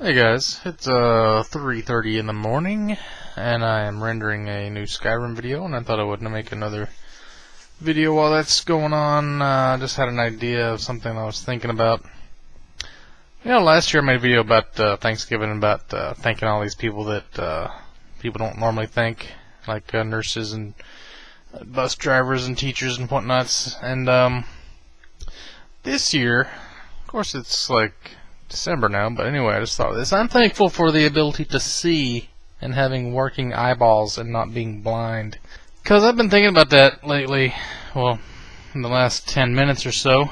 Hey guys, it's 3:30 in the morning, and I am rendering a new Skyrim video, and I thought I would make another video while that's going on. I just had an idea of something I was thinking about. Last year I made a video about Thanksgiving, about thanking all these people that people don't normally thank, like nurses and bus drivers and teachers and whatnots. And this year, of course, it's like December now, but anyway, I just thought of this. I'm thankful for the ability to see and having working eyeballs and not being blind. Because I've been thinking about that lately, well, in the last 10 minutes or so.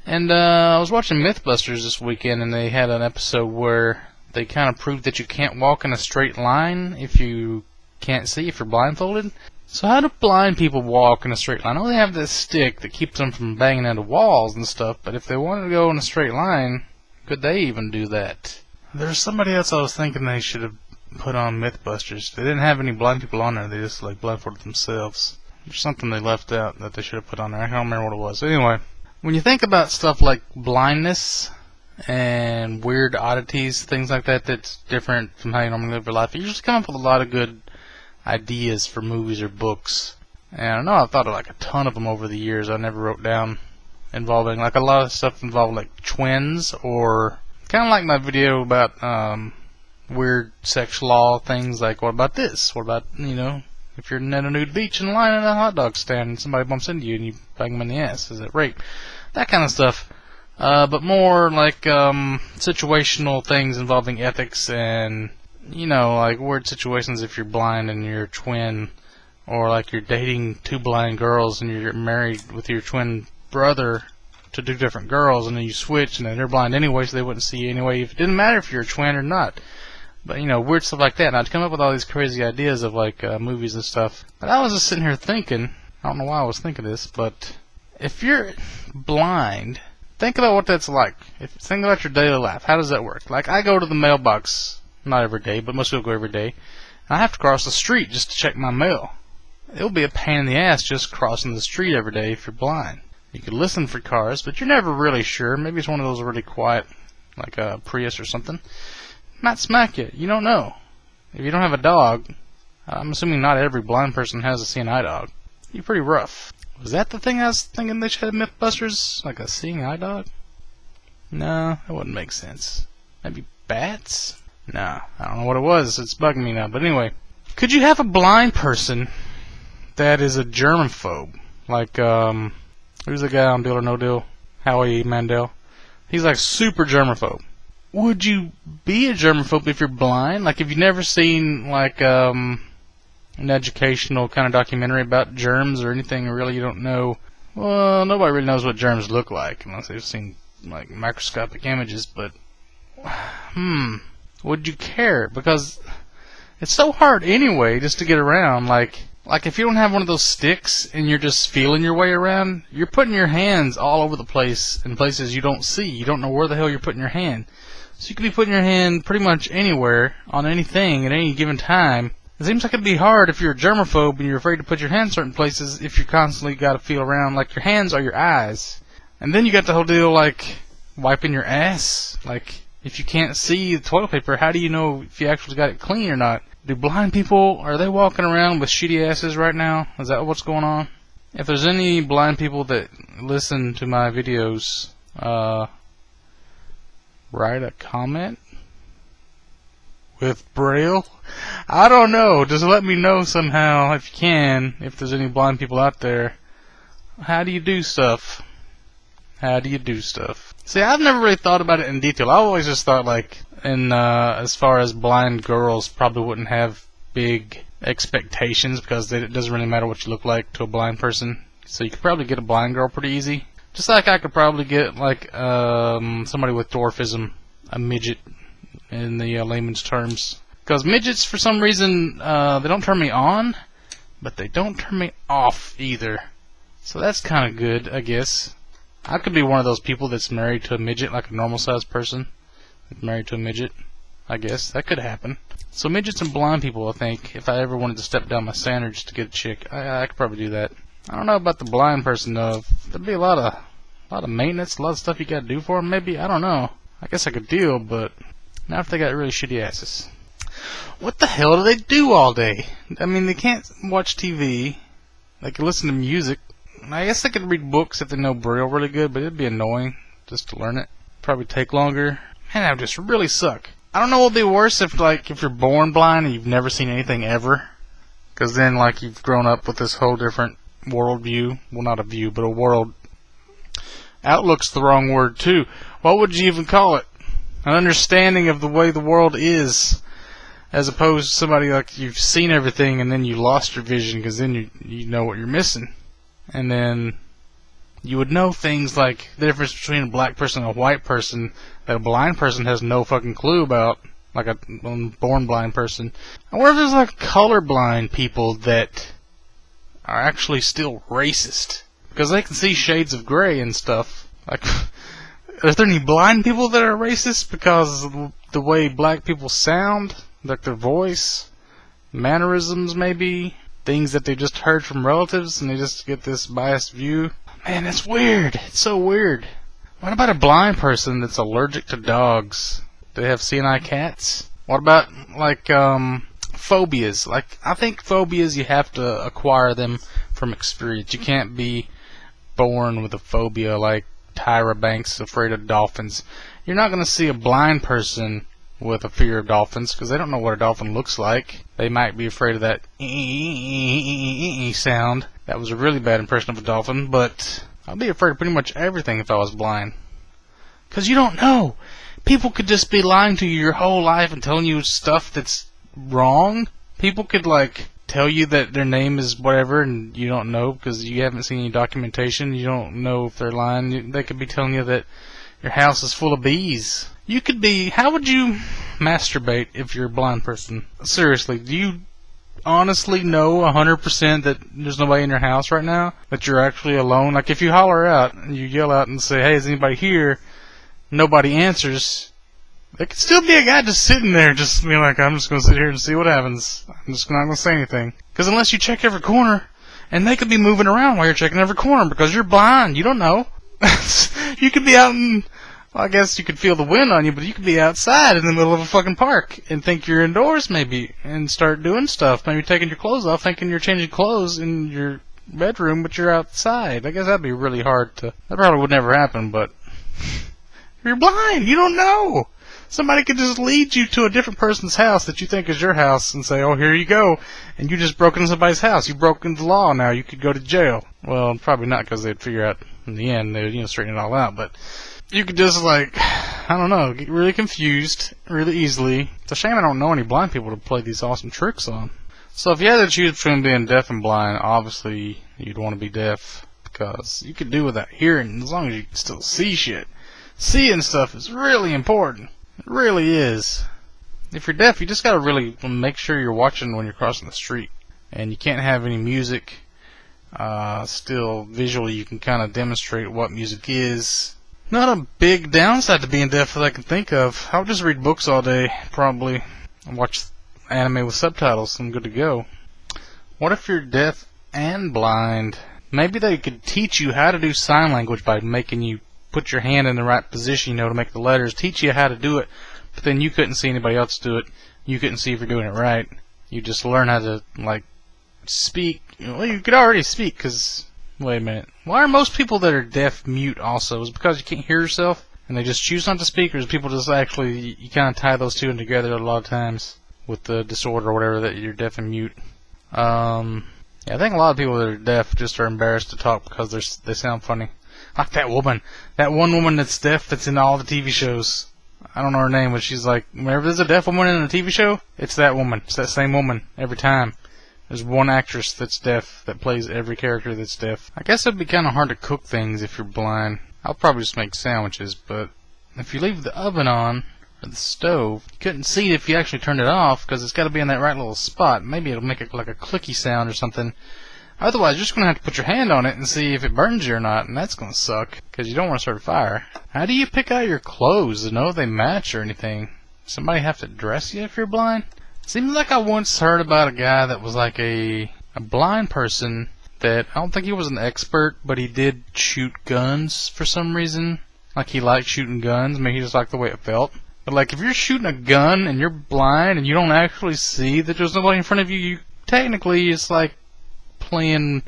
And I was watching Mythbusters this weekend, and they had an episode where they kind of proved that you can't walk in a straight line if you can't see, if you're blindfolded. So how do blind people walk in a straight line? I know they have this stick that keeps them from banging into walls and stuff, but if they wanted to go in a straight line, could they even do that? There's somebody else I was thinking they should have put on Mythbusters. They didn't have any blind people on there. They just blindfolded themselves. There's something they left out that they should have put on there. I can't remember what it was. Anyway, when you think about stuff like blindness and weird oddities, things like that, that's different from how you normally live your life, you usually come up with a lot of good ideas for movies or books. And I know I've thought of a ton of them over the years. I never wrote down involving a lot of stuff involving twins, or kind of like my video about weird sex law things, like what about this? What about, if you're at a nude beach in line at a hot dog stand and somebody bumps into you and you bang them in the ass, is it rape? That kind of stuff. But more like situational things involving ethics and, weird situations if you're blind and you're a twin, or like you're dating two blind girls and you're married with your twin brother to two different girls, and then you switch, and then they're blind anyway, so they wouldn't see you anyway. It didn't matter if you're a twin or not. But weird stuff like that. And I'd come up with all these crazy ideas of movies and stuff. But I was just sitting here thinking, I don't know why I was thinking this, but if you're blind, think about what that's like. Think about your daily life. How does that work? Like, I go to the mailbox, not every day, but most people go every day, and I have to cross the street just to check my mail. It'll be a pain in the ass just crossing the street every day if you're blind. You could listen for cars, but you're never really sure. Maybe it's one of those really quiet, like a Prius or something. Might smack you. You don't know. If you don't have a dog, I'm assuming not every blind person has a seeing eye dog. You're pretty rough. Was that the thing I was thinking they should have Mythbusters? Like a seeing eye dog? No, that wouldn't make sense. Maybe bats? No, I don't know what it was. It's bugging me now. But anyway, could you have a blind person that is a germaphobe? Like, who's the guy on Deal or No Deal? Howie Mandel. He's super germaphobe. Would you be a germaphobe if you're blind? Like, if you've never seen an educational kind of documentary about germs or anything, really you don't know. Well, nobody really knows what germs look like unless they've seen microscopic images. But would you care? Because it's so hard anyway just to get around. Like if you don't have one of those sticks and you're just feeling your way around, you're putting your hands all over the place in places you don't see. You don't know where the hell you're putting your hand. So you could be putting your hand pretty much anywhere on anything at any given time. It seems like it'd be hard if you're a germaphobe and you're afraid to put your hand in certain places if you constantly got to feel around. Like, your hands are your eyes. And then you got the whole deal wiping your ass. Like, if you can't see the toilet paper, how do you know if you actually got it clean or not? Do blind people, are they walking around with shitty asses right now? Is that what's going on? If there's any blind people that listen to my videos, write a comment with Braille. I don't know. Just let me know somehow, if you can, if there's any blind people out there. How do you do stuff? How do you do stuff? See, I've never really thought about it in detail. I always just thought as far as blind girls probably wouldn't have big expectations, because it doesn't really matter what you look like to a blind person. So you could probably get a blind girl pretty easy. Just like I could probably get somebody with dwarfism, a midget in the layman's terms. Because midgets, for some reason, they don't turn me on, but they don't turn me off either. So that's kind of good, I guess. I could be one of those people that's married to a midget, like a normal-sized person that's married to a midget. I guess that could happen. So midgets and blind people, I think, if I ever wanted to step down my standard just to get a chick, I could probably do that. I don't know about the blind person though. There'd be a lot of maintenance, a lot of stuff you gotta do for them. Maybe, I don't know. I guess I could deal, but Not if they got really shitty asses. What the hell do they do all day? I mean, they can't watch TV. They can listen to music. I guess they could read books if they know Braille really good, but it'd be annoying just to learn it. Probably take longer. Man, that would just really suck. I don't know what would be worse if you're born blind and you've never seen anything ever. Because then, you've grown up with this whole different worldview. Well, not a view, but a world. Outlook's the wrong word, too. What would you even call it? An understanding of the way the world is. As opposed to somebody you've seen everything and then you lost your vision because then you know what you're missing. And then you would know things like the difference between a black person and a white person that a blind person has no fucking clue about, like a born blind person. I wonder if there's colorblind people that are actually still racist because they can see shades of gray and stuff. Are there any blind people that are racist because of the way black people sound, like their voice, mannerisms maybe? Things that they just heard from relatives and they just get this biased view. Man, that's weird. It's so weird. What about a blind person that's allergic to dogs? Do they have seeing-eye cats? What about, phobias? I think phobias, you have to acquire them from experience. You can't be born with a phobia like Tyra Banks afraid of dolphins. You're not going to see a blind person with a fear of dolphins because they don't know what a dolphin looks like. They might be afraid of that sound. That was a really bad impression of a dolphin, but I'd be afraid of pretty much everything if I was blind. Because you don't know. People could just be lying to you your whole life and telling you stuff that's wrong. People could tell you that their name is whatever and you don't know because you haven't seen any documentation. You don't know if they're lying. They could be telling you that your house is full of bees. You could be... How would you masturbate if you're a blind person? Seriously, do you honestly know 100% that there's nobody in your house right now? That you're actually alone? If you holler out and you yell out and say, hey, is anybody here? Nobody answers. There could still be a guy just sitting there just being I'm just going to sit here and see what happens. I'm just not going to say anything. Because unless you check every corner, and they could be moving around while you're checking every corner because you're blind. You don't know. You could be out in... I guess you could feel the wind on you, but you could be outside in the middle of a fucking park and think you're indoors maybe and start doing stuff. Maybe taking your clothes off, thinking you're changing clothes in your bedroom, but you're outside. I guess that'd be really hard to... That probably would never happen, but... You're blind. You don't know. Somebody could just lead you to a different person's house that you think is your house and say, oh, here you go. And you just broke into somebody's house. You broke into the law now. You could go to jail. Well, probably not because they'd figure out in the end, they would, straighten it all out, but... You could just, I don't know, get really confused really easily. It's a shame I don't know any blind people to play these awesome tricks on. So if you had to choose between being deaf and blind, obviously you'd want to be deaf. Because you could do without hearing as long as you can still see shit. Seeing stuff is really important. It really is. If you're deaf, you just gotta really make sure you're watching when you're crossing the street. And you can't have any music. Still, visually you can kind of demonstrate what music is. Not a big downside to being deaf that I can think of. I would just read books all day, probably, and watch anime with subtitles. I'm good to go. What if you're deaf and blind? Maybe they could teach you how to do sign language by making you put your hand in the right position, to make the letters. Teach you how to do it, but then you couldn't see anybody else do it. You couldn't see if you're doing it right. You just learn how to, speak. Well, you could already speak, because... Wait a minute. Why are most people that are deaf mute also? Is it because you can't hear yourself and they just choose not to speak, or is people just actually, you kind of tie those two in together a lot of times with the disorder or whatever that you're deaf and mute? Yeah, I think a lot of people that are deaf just are embarrassed to talk because they sound funny. Like that woman. That one woman that's deaf that's in all the TV shows. I don't know her name, but she's whenever there's a deaf woman in a TV show, it's that woman. It's that same woman every time. There's one actress that's deaf that plays every character that's deaf. I guess it'd be kind of hard to cook things if you're blind. I'll probably just make sandwiches, but if you leave the oven on, or the stove, you couldn't see it if you actually turned it off, because it's got to be in that right little spot. Maybe it'll make it like a clicky sound or something. Otherwise, you're just going to have to put your hand on it and see if it burns you or not, and that's going to suck, because you don't want to start a fire. How do you pick out your clothes to know if they match or anything? Somebody have to dress you if you're blind? Seems like I once heard about a guy that was a blind person that, I don't think he was an expert, but he did shoot guns for some reason. He liked shooting guns. Maybe he just liked the way it felt. But like, if you're shooting a gun and you're blind and you don't actually see that there's nobody in front of you, technically it's like playing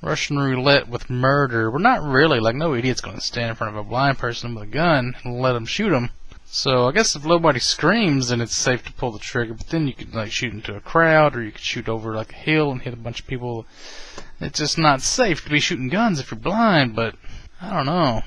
Russian roulette with murder. We're not really. Like, no idiot's going to stand in front of a blind person with a gun and let them shoot him. So I guess if nobody screams, then it's safe to pull the trigger. But then you could like shoot into a crowd, or you could shoot over like a hill and hit a bunch of people. It's just not safe to be shooting guns if you're blind. But I don't know,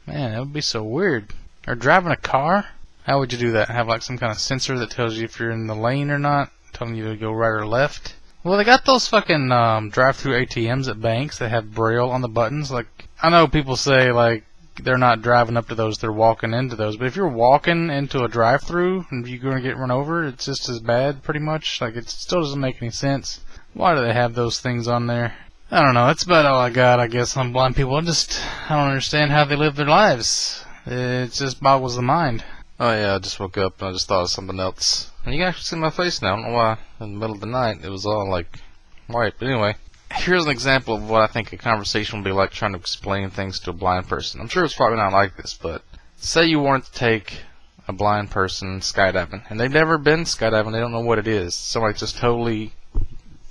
man, that would be so weird. Or driving a car. How would you do that? Have like some kind of sensor that tells you if you're in the lane or not, telling you to go right or left? Well, they got those fucking drive-through ATMs at banks that have braille on the buttons. Like, I know people say like they're not driving up to those, they're walking into those. But if you're walking into a drive-through and you're going to get run over, it's just as bad, pretty much. Like, it still doesn't make any sense. Why do they have those things on there? I don't know. That's about all I got, I guess, on blind people. I don't understand how they live their lives. It just boggles the mind. Oh yeah, I just woke up and I just thought of something else. And you can actually see my face now. I don't know why. In the middle of the night, it was all like white. But anyway, here's an example of what I think a conversation would be like trying to explain things to a blind person. I'm sure it's probably not like this, but say you wanted to take a blind person skydiving, and they've never been skydiving. They don't know what it is. Somebody just totally,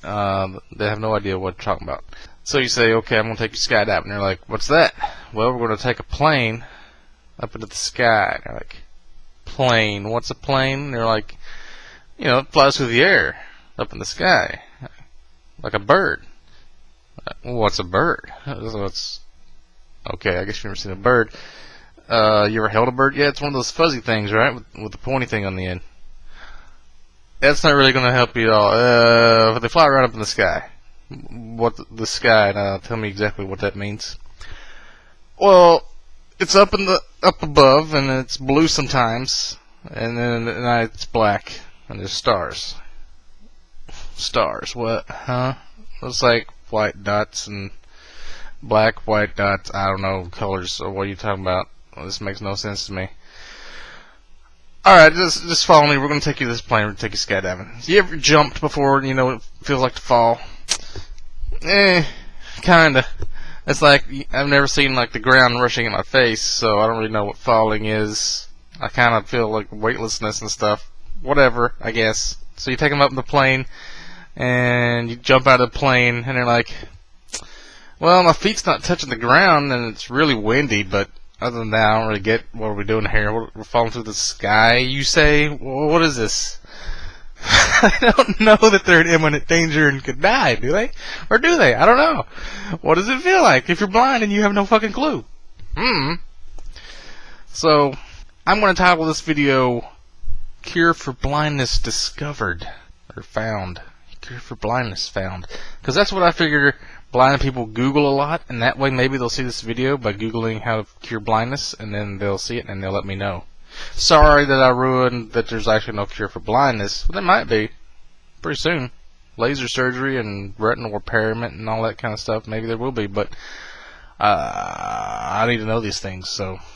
they have no idea what you're talking about. So you say, okay, I'm going to take you skydiving. And they're like, what's that? Well, we're going to take a plane up into the sky. And they're like, plane? What's a plane? And they're like, you know, it flies through the air up in the sky like a bird. What's a bird? What's okay? I guess you've never seen a bird. You ever held a bird? Yeah, it's one of those fuzzy things, right, with the pointy thing on the end. That's not really going to help you at all. But they fly right up in the sky. What the sky? Now, tell me exactly what that means. Well, it's up above, and it's blue sometimes, and then at night it's black, and there's stars. Stars? What? Huh? It's like white dots and black, white dots. I don't know colors. So what are you talking about? Well, this makes no sense to me. All right, just follow me. We're gonna take you to this plane. We're gonna take you skydiving. You ever jumped before? You know what it feels like to fall? Kinda. It's like, I've never seen like the ground rushing in my face, so I don't really know what falling is. I kind of feel like weightlessness and stuff. Whatever, I guess. So you take them up in the plane, and you jump out of the plane, and they're like, well, my feet's not touching the ground, and it's really windy, but other than that, I don't really get what we're doing here. We're falling through the sky, you say? Well, what is this? I don't know that they're in imminent danger and could die, do they? Or do they? I don't know. What does it feel like if you're blind and you have no fucking clue? So, I'm going to title this video, Cure for Blindness Discovered. Or Found. Cure for Blindness Found. Because that's what I figure blind people Google a lot, and that way maybe they'll see this video by Googling how to cure blindness, and then they'll see it and they'll let me know. Sorry that I ruined that there's actually no cure for blindness. But there might be. Pretty soon. Laser surgery and retinal repairment and all that kind of stuff. Maybe there will be, but I need to know these things, so